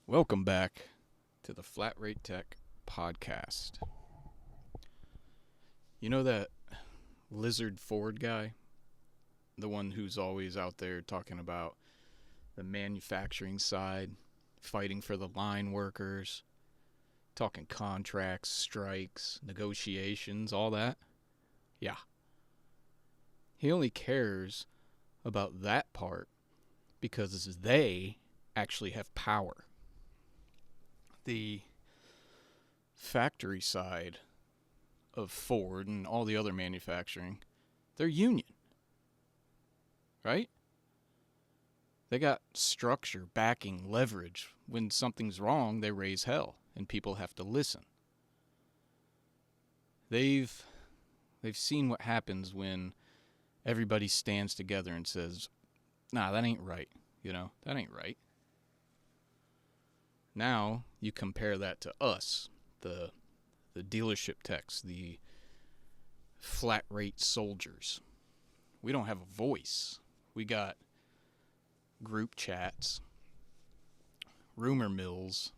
Welcome back to the Flat Rate Tech podcast. You know that Lizard Ford guy? The one who's always out there talking about the manufacturing side, fighting for the line workers, talking contracts, strikes, negotiations, all that? Yeah. He only cares about that part because they actually have power. The factory side of Ford and all the other manufacturing, they're union, right? They got structure, backing, leverage. When something's wrong, they raise hell, and people have to listen. They've seen what happens when everybody stands together and says, "Nah, that ain't right." That ain't right. Now you compare that to us, the dealership techs, the flat rate soldiers. We don't have a voice. We got group chats, rumor mills,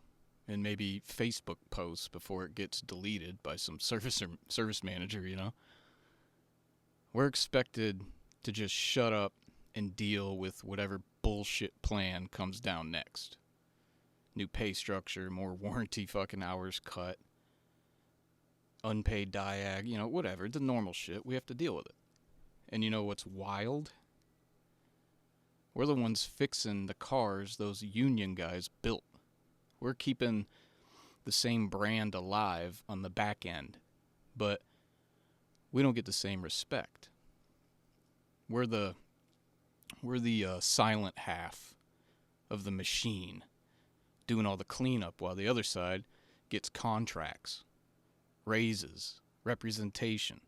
and maybe Facebook posts before it gets deleted by some service manager. We're expected to just shut up and deal with whatever bullshit plan comes down next. New pay structure, more warranty fucking hours cut, unpaid whatever, the normal shit. We have to deal with it. And you know what's wild? We're the ones fixing the cars those union guys built. We're keeping the same brand alive on the back end, but we don't get the same respect. We're the silent half of the machine, doing all the cleanup while the other side gets contracts, raises, representation.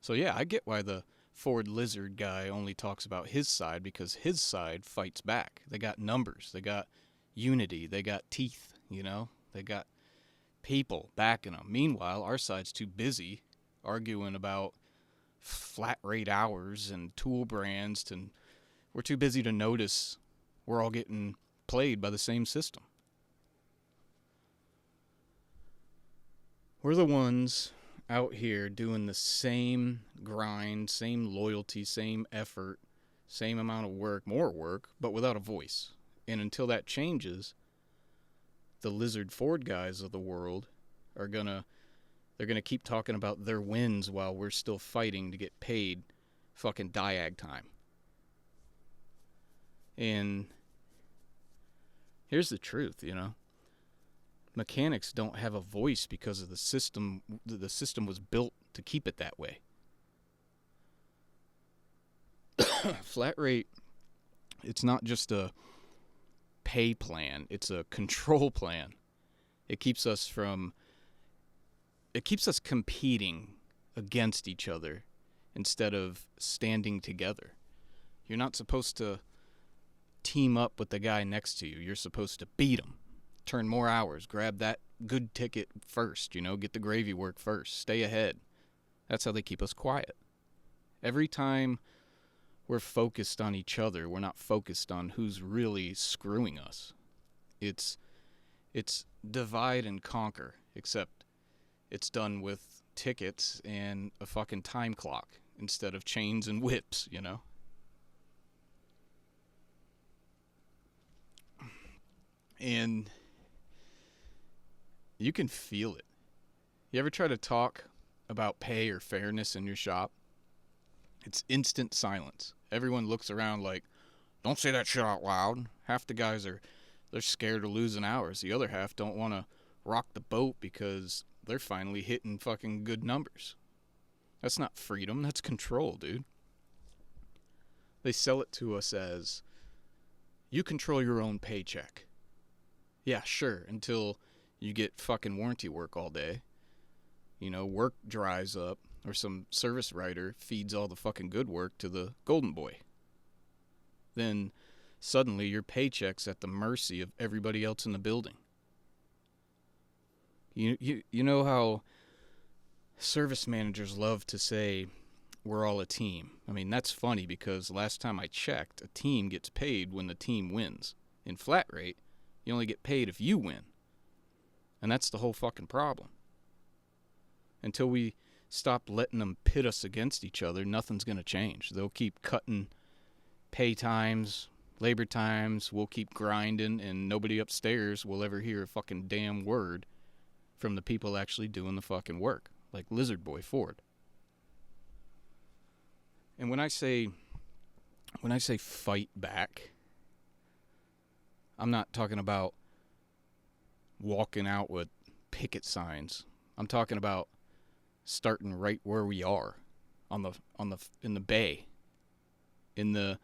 So yeah, I get why the Ford Lizard guy only talks about his side, because his side fights back. They got numbers, they got unity, they got teeth, they got people backing them. Meanwhile, our side's too busy arguing about flat rate hours and tool brands, and we're too busy to notice we're all getting played by the same system. We're the ones out here doing the same grind, same loyalty, same effort, same amount of work, more work, but without a voice. And until that changes, the Lizard Ford guys of the world are they're gonna keep talking about their wins while we're still fighting to get paid fucking diag time. And here's the truth, mechanics don't have a voice because of the system. The system was built to keep it that way. Flat rate, it's not just a pay plan, it's a control plan. It keeps us competing against each other instead of standing together. You're not supposed to team up with the guy next to you. You're supposed to beat him. Turn more hours. Grab that good ticket first, get the gravy work first. Stay ahead. That's how they keep us quiet. Every time we're focused on each other, we're not focused on who's really screwing us. It's divide and conquer, except it's done with tickets and a fucking time clock instead of chains and whips, And you can feel it. You ever try to talk about pay or fairness in your shop? It's instant silence. Everyone looks around like, don't say that shit out loud. Half the guys they're scared of losing hours. The other half don't want to rock the boat because they're finally hitting fucking good numbers. That's not freedom, that's control, dude. They sell it to us as, you control your own paycheck. Yeah, sure, until you get fucking warranty work all day. Work dries up, or some service writer feeds all the fucking good work to the golden boy. Then suddenly your paycheck's at the mercy of everybody else in the building. You know how service managers love to say, we're all a team. I mean, that's funny because last time I checked, a team gets paid when the team wins. In flat rate, you only get paid if you win. And that's the whole fucking problem. Until we stop letting them pit us against each other, nothing's going to change. They'll keep cutting pay times, labor times. We'll keep grinding, and nobody upstairs will ever hear a fucking damn word from the people actually doing the fucking work, like Lizard Boy Ford. And when I say fight back, I'm not talking about walking out with picket signs. I'm talking about starting right where we are in the bay, in the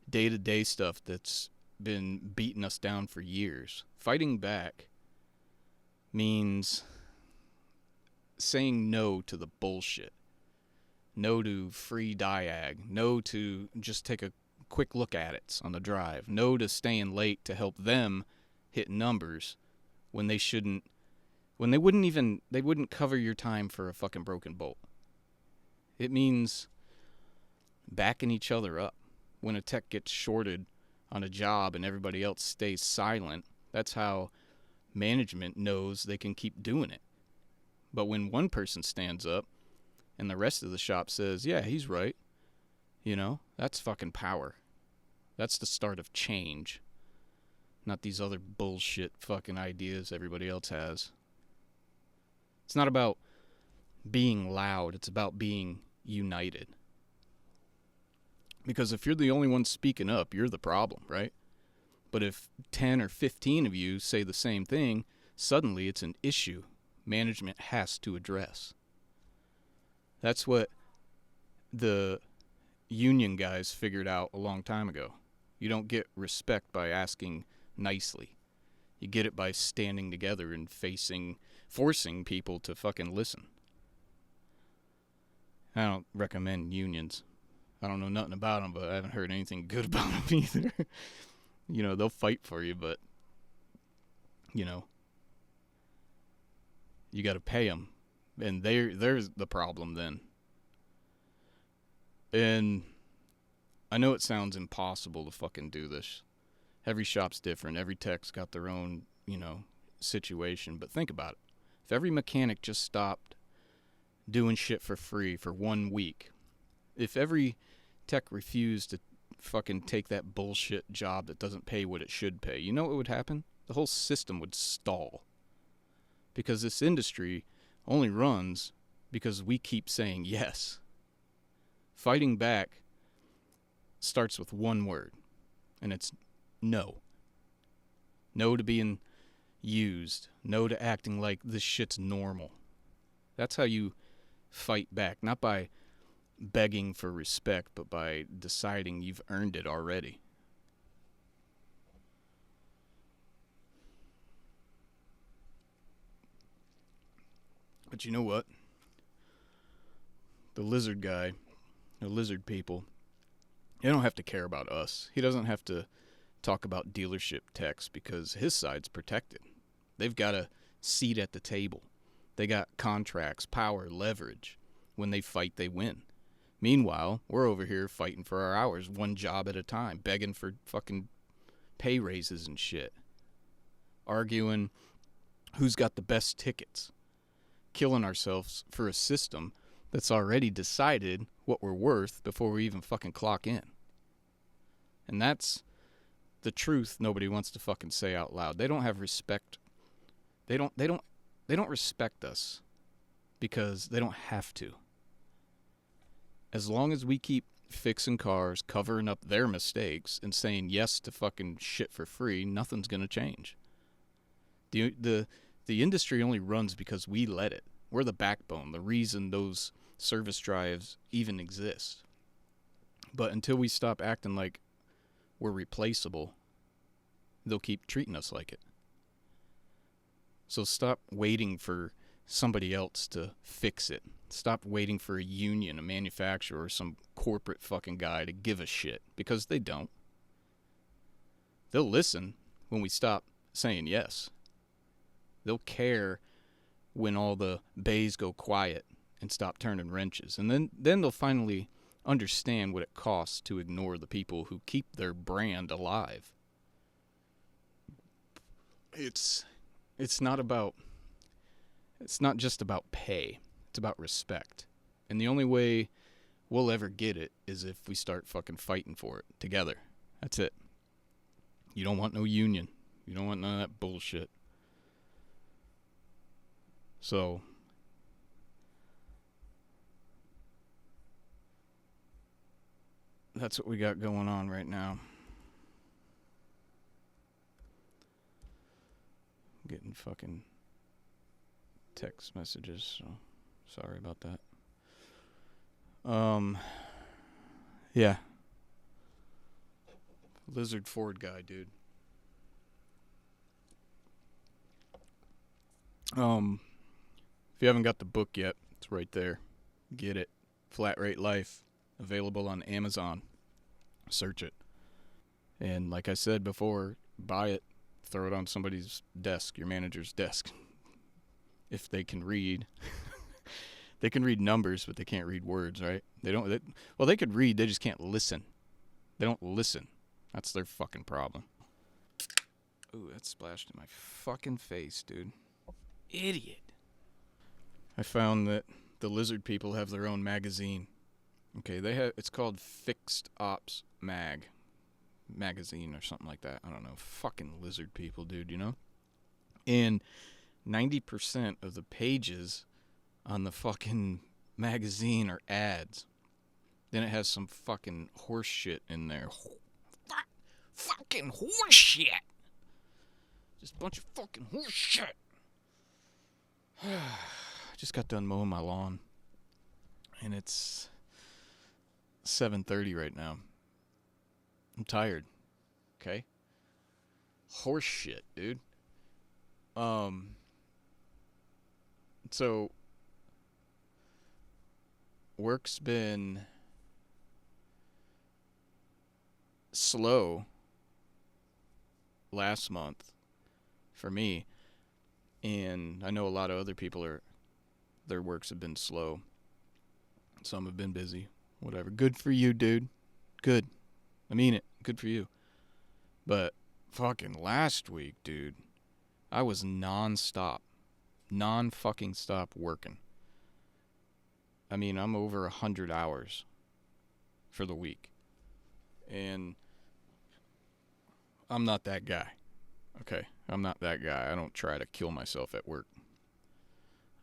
day-to-day stuff that's been beating us down for years. Fighting back means saying no to the bullshit. No to free diag. No to just take a quick look at it on the drive. No to staying late to help them hit numbers when they shouldn't. When they wouldn't cover your time for a fucking broken bolt. It means backing each other up. When a tech gets shorted on a job and everybody else stays silent, that's how management knows they can keep doing it. But when one person stands up and the rest of the shop says, yeah, he's right, that's fucking power. That's the start of change. Not these other bullshit fucking ideas everybody else has. It's not about being loud. It's about being united. Because if you're the only one speaking up, you're the problem, right? But if 10 or 15 of you say the same thing, suddenly it's an issue management has to address. That's what the union guys figured out a long time ago. You don't get respect by asking nicely. You get it by standing together and forcing people to fucking listen. I don't recommend unions. I don't know nothing about them, but I haven't heard anything good about them either. They'll fight for you, but, you got to pay them. And there's the problem then. And I know it sounds impossible to fucking do this. Every shop's different. Every tech's got their own, situation. But think about it. If every mechanic just stopped doing shit for free for 1 week, if every tech refused to fucking take that bullshit job that doesn't pay what it should pay, you know what would happen? The whole system would stall. Because this industry only runs because we keep saying yes. Fighting back starts with one word, and it's no. No to being used. No to acting like this shit's normal. That's how you fight back. Not by begging for respect, but by deciding you've earned it already. But you know what? The lizard guy, the lizard people, they don't have to care about us. He doesn't have to talk about dealership techs because his side's protected. They've got a seat at the table. They got contracts, power, leverage. When they fight, they win. Meanwhile, we're over here fighting for our hours, one job at a time, begging for fucking pay raises and shit. Arguing who's got the best tickets. Killing ourselves for a system that's already decided what we're worth before we even fucking clock in. And that's the truth nobody wants to fucking say out loud. They don't have respect. They don't respect us because they don't have to. As long as we keep fixing cars, covering up their mistakes, and saying yes to fucking shit for free, nothing's gonna change. The industry only runs because we let it. We're the backbone, the reason those service drives even exist. But until we stop acting like we're replaceable, they'll keep treating us like it. So stop waiting for somebody else to fix it. Stop waiting for a union, a manufacturer, or some corporate fucking guy to give a shit, because they don't. They'll listen when we stop saying yes. They'll care when all the bays go quiet and stop turning wrenches. And then they'll finally understand what it costs to ignore the people who keep their brand alive. it's it's not about it's not just about pay. It's about respect. And the only way we'll ever get it is if we start fucking fighting for it together. That's it. You don't want no union. You don't want none of that bullshit. So that's what we got going on right now. Getting fucking text messages, so sorry about that. Yeah. Lizard Ford guy, dude. If you haven't got the book yet, it's right there. Get it. Flat Rate Life. Available on Amazon. Search it. And like I said before, buy it. Throw it on somebody's desk, your manager's desk. If they can read. They can read numbers, but they can't read words, right? They could read, they just can't listen. They don't listen. That's their fucking problem. Ooh, that splashed in my fucking face, dude. Idiot. I found that the lizard people have their own magazine. Okay, it's called Fixed Ops magazine or something like that. I don't know. Fucking lizard people, dude, you know? And 90% of the pages on the fucking magazine are ads. Then it has some fucking horse shit in there. Fucking horse shit. Just a bunch of fucking horse shit. Just got done mowing my lawn. And it's 7:30 right now. I'm tired. Okay? Horse shit, dude. So work's been slow last month for me, and I know a lot of other people their works have been slow. Some have been busy. Whatever. Good for you, dude. Good. I mean it. Good for you. But fucking last week, dude, I was non-stop working. I mean, I'm over 100 hours for the week. And I'm not that guy. Okay? I'm not that guy. I don't try to kill myself at work.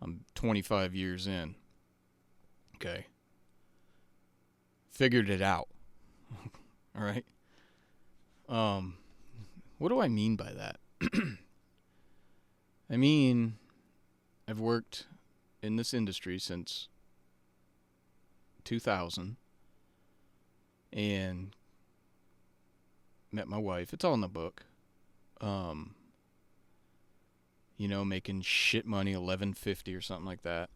I'm 25 years in. Okay? Figured it out. All right? What do I mean by that? I mean, I've worked in this industry since 2000 and met my wife. It's all in the book. Making shit money, $11.50 or something like that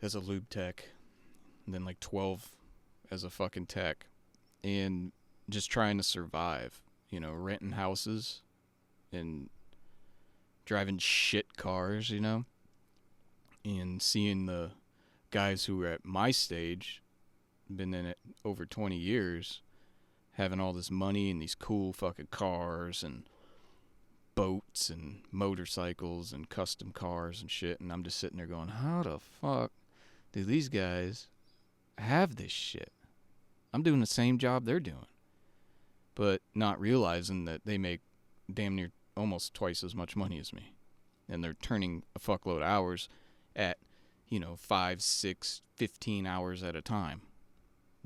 as a lube tech, and then like 12 as a fucking tech, and just trying to survive, renting houses and driving shit cars, and seeing the guys who are at my stage, been in it over 20 years, having all this money and these cool fucking cars and boats and motorcycles and custom cars and shit, and I'm just sitting there going, how the fuck do these guys have this shit? I'm doing the same job they're doing, but not realizing that they make damn near almost twice as much money as me, and they're turning a fuckload of hours at 5, 6, 15 hours at a time,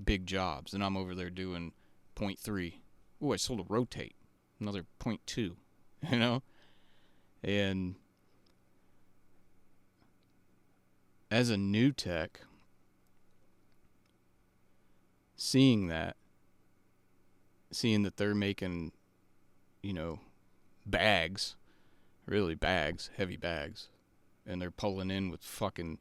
big jobs, and I'm over there doing 0.3. Ooh, I sold a rotate, another 0.2, and as a new tech, seeing that they're making, bags, really bags, heavy bags, and they're pulling in with fucking,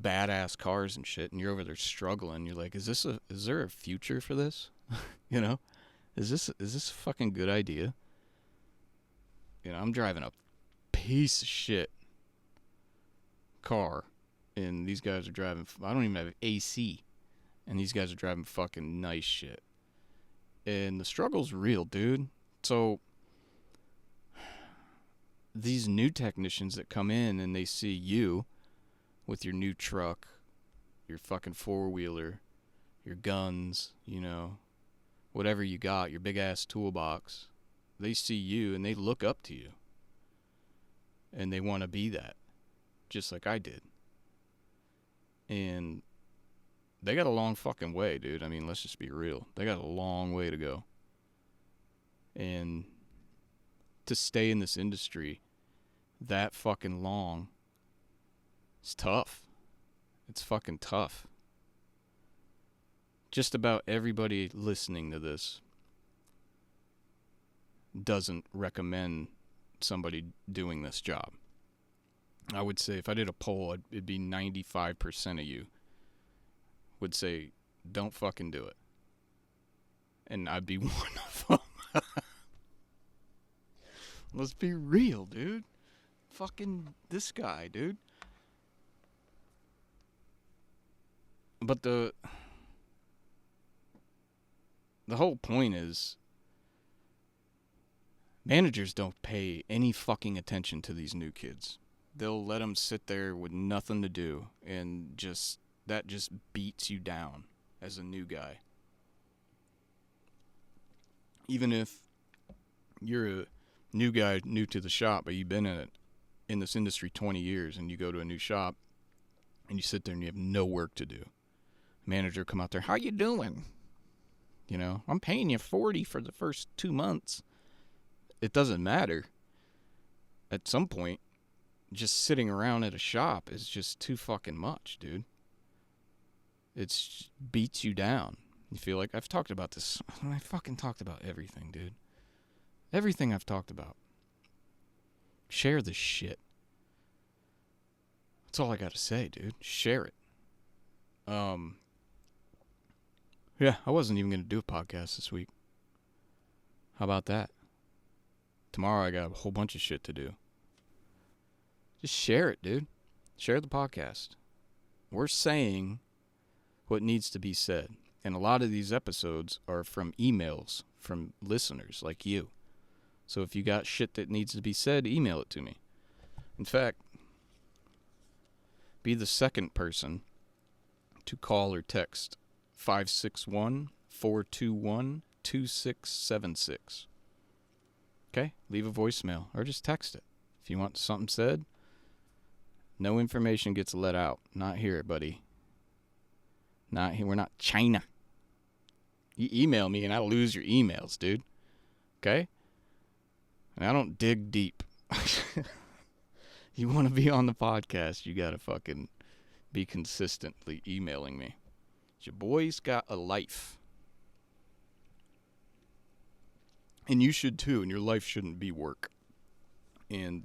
badass cars and shit, and you're over there struggling. You're like, is there a future for this? Is this a fucking good idea? I'm driving a piece of shit car, and these guys are driving, I don't even have AC, and these guys are driving fucking nice shit. And the struggle's real, dude. So these new technicians that come in and they see you with your new truck, your fucking four-wheeler, your guns, whatever you got, your big-ass toolbox, they see you and they look up to you. And they want to be that, just like I did. And they got a long fucking way, dude. I mean, let's just be real. They got a long way to go. And to stay in this industry that fucking long, it's tough. It's fucking tough. Just about everybody listening to this doesn't recommend somebody doing this job. I would say if I did a poll, it'd be 95% of you would say, don't fucking do it. And I'd be one of them. Let's be real, dude. Fucking this guy, dude. But the whole point is, managers don't pay any fucking attention to these new kids. They'll let them sit there with nothing to do, and that just beats you down as a new guy. Even if you're a new guy, new to the shop, but you've been in this industry 20 years, and you go to a new shop, and you sit there and you have no work to do. Manager come out there, how you doing? I'm paying you $40 for the first 2 months. It doesn't matter. At some point, just sitting around at a shop is just too fucking much, dude. It beats you down. You feel like I've talked about this. I fucking talked about everything, dude. Everything I've talked about. Share this shit. That's all I gotta say, dude. Share it. Yeah, I wasn't even gonna do a podcast this week. How about that? Tomorrow I got a whole bunch of shit to do. Just share it, dude. Share the podcast. We're saying what needs to be said. And a lot of these episodes are from emails from listeners like you. So if you got shit that needs to be said, email it to me. In fact, be the second person to call or text 561-421-2676. Okay? Leave a voicemail or just text it. If you want something said, no information gets let out. Not here, buddy. Not here. We're not China. You email me and I lose your emails, dude. Okay? And I don't dig deep. You want to be on the podcast, you got to fucking be consistently emailing me. Your boy's got a life. And you should too, and your life shouldn't be work. And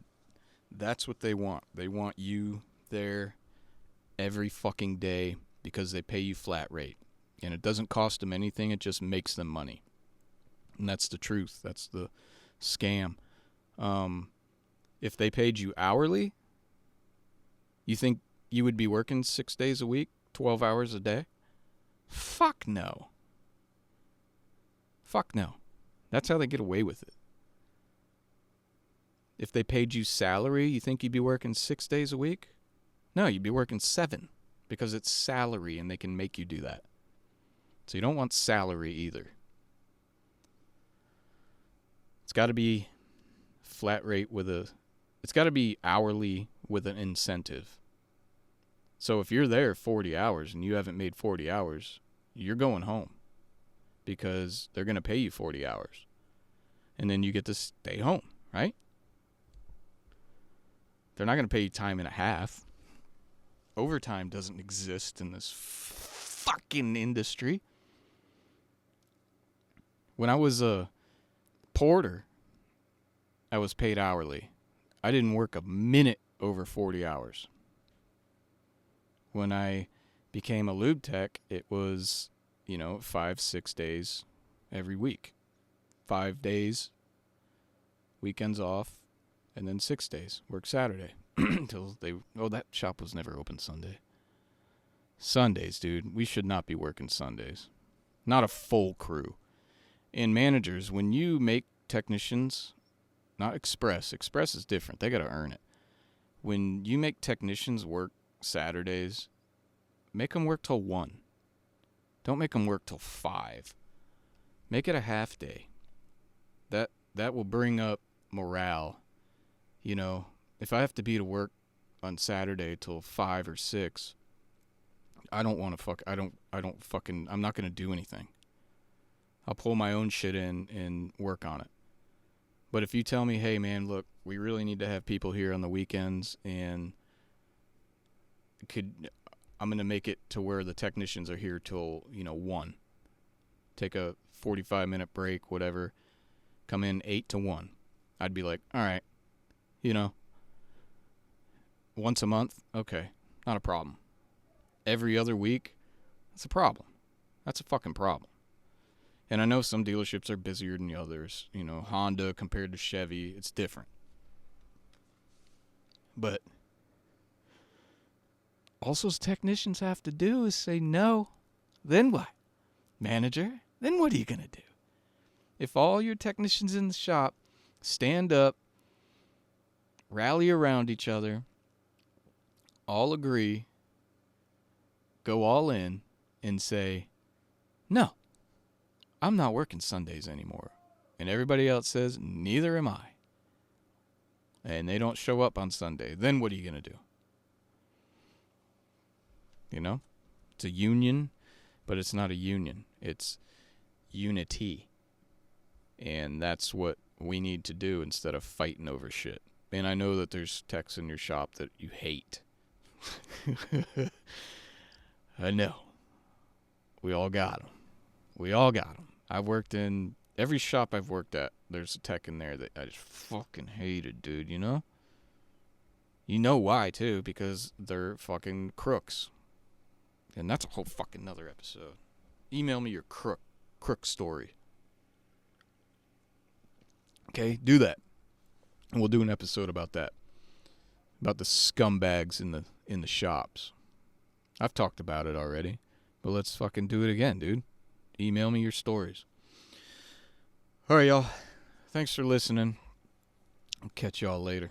that's what they want. They want you there every fucking day because they pay you flat rate. And it doesn't cost them anything, it just makes them money. And that's the truth. That's the scam. If they paid you hourly, you think you would be working 6 days a week, 12 hours a day? Fuck no. Fuck no. That's how they get away with it. If they paid you salary, you think you'd be working 6 days a week? No, you'd be working 7 because it's salary and they can make you do that. So you don't want salary either. It's got to be flat rate it's got to be hourly with an incentive. So if you're there 40 hours and you haven't made 40 hours, you're going home because they're going to pay you 40 hours. And then you get to stay home, right? They're not going to pay you time and a half. Overtime doesn't exist in this fucking industry. When I was a porter, I was paid hourly. I didn't work a minute over 40 hours. When I became a lube tech, it was, 5-6 days every week. 5 days, weekends off, and then 6 days. Work Saturday. That shop was never open Sunday. Sundays, dude. We should not be working Sundays. Not a full crew. And managers, when you make technicians Not express. Express is different. They got to earn it. When you make technicians work Saturdays, make them work till 1. Don't make them work till 5. Make it a half day. That will bring up morale. You know, if I have to be to work on Saturday till 5 or 6, I don't want to I'm not going to do anything. I'll pull my own shit in and work on it. But if you tell me, hey man, look, we really need to have people here on the weekends, and I'm going to make it to where the technicians are here till, 1. Take a 45-minute break, whatever. Come in 8 to 1. I'd be like, all right, once a month, okay, not a problem. Every other week, that's a problem. That's a fucking problem. And I know some dealerships are busier than the others. Honda compared to Chevy, it's different. But all those technicians have to do is say no. Then what? Manager, then what are you going to do? If all your technicians in the shop stand up, rally around each other, all agree, go all in, and say, no, I'm not working Sundays anymore. And everybody else says, neither am I. And they don't show up on Sunday. Then what are you going to do? It's a union, but it's not a union. It's unity. And that's what we need to do instead of fighting over shit. And I know that there's techs in your shop that you hate. I know. We all got them. I've worked in every shop I've worked at. There's a tech in there that I just fucking hated, dude, You know why, too, because they're fucking crooks. And that's a whole fucking nother episode. Email me your crook story. Okay, do that. And we'll do an episode about that. About the scumbags in the shops. I've talked about it already. But let's fucking do it again, dude. Email me your stories. All right, y'all. Thanks for listening. I'll catch y'all later.